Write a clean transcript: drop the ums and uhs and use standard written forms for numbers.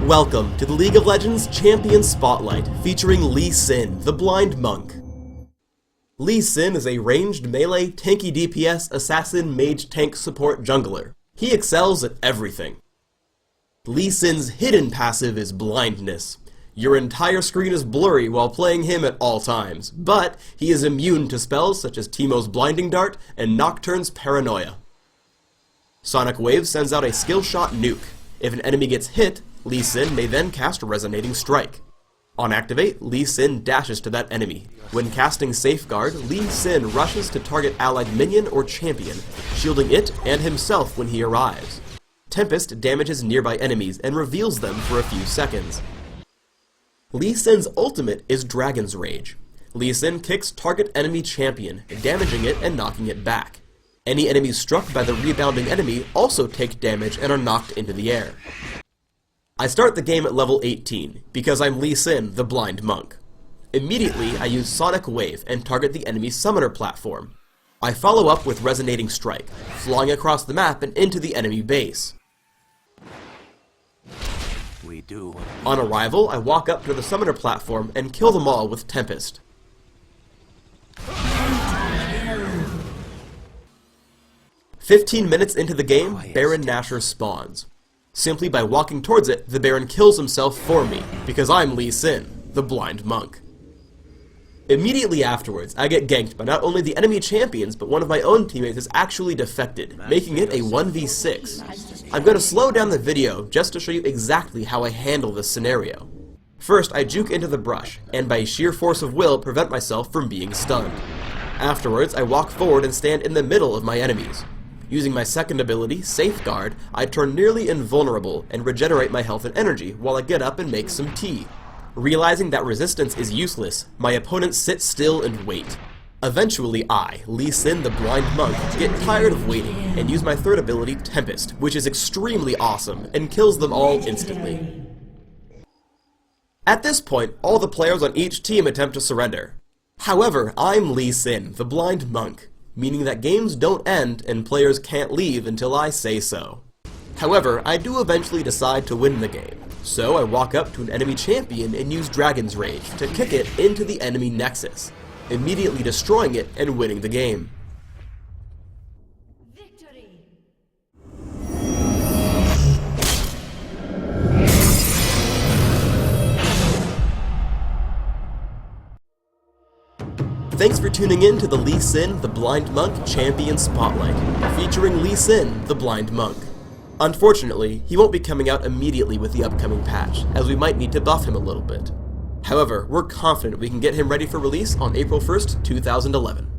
Welcome to the League of Legends Champion Spotlight, featuring Lee Sin, the Blind Monk. Lee Sin is a ranged melee, tanky DPS, assassin, mage, tank, support, jungler. He excels at everything. Lee Sin's hidden passive is Blindness. Your entire screen is blurry while playing him at all times, but he is immune to spells such as Teemo's Blinding Dart and Nocturne's Paranoia. Sonic Wave sends out a skill shot nuke. If an enemy gets hit, Lee Sin may then cast Resonating Strike. On activate, Lee Sin dashes to that enemy. When casting Safeguard, Lee Sin rushes to target allied minion or champion, shielding it and himself when he arrives. Tempest damages nearby enemies and reveals them for a few seconds. Lee Sin's ultimate is Dragon's Rage. Lee Sin kicks target enemy champion, damaging it and knocking it back. Any enemies struck by the rebounding enemy also take damage and are knocked into the air. I start the game at level 18, because I'm Lee Sin, the Blind Monk. Immediately, I use Sonic Wave and target the enemy summoner platform. I follow up with Resonating Strike, flying across the map and into the enemy base. On arrival, I walk up to the summoner platform and kill them all with Tempest. "15 minutes into the game, Baron Nashor spawns. Simply by walking towards it, the Baron kills himself for me, because I'm Lee Sin, the Blind Monk. Immediately afterwards, I get ganked by not only the enemy champions, but one of my own teammates is actually defected, making it a 1v6. I'm going to slow down the video just to show you exactly how I handle this scenario. First, I juke into the brush, and by sheer force of will prevent myself from being stunned. Afterwards, I walk forward and stand in the middle of my enemies. Using my second ability, Safeguard, I turn nearly invulnerable and regenerate my health and energy while I get up and make some tea. Realizing that resistance is useless, my opponents sit still and wait. Eventually I, Lee Sin the Blind Monk, get tired of waiting and use my third ability, Tempest, which is extremely awesome and kills them all instantly. At this point, all the players on each team attempt to surrender. However, I'm Lee Sin, the Blind Monk, meaning that games don't end and players can't leave until I say so. However, I do eventually decide to win the game, so I walk up to an enemy champion and use Dragon's Rage to kick it into the enemy nexus, immediately destroying it and winning the game. Victory! Thanks for tuning in to the Lee Sin, the Blind Monk Champion Spotlight, featuring Lee Sin, the Blind Monk. Unfortunately, he won't be coming out immediately with the upcoming patch, as we might need to buff him a little bit. However, we're confident we can get him ready for release on April 1st, 2011.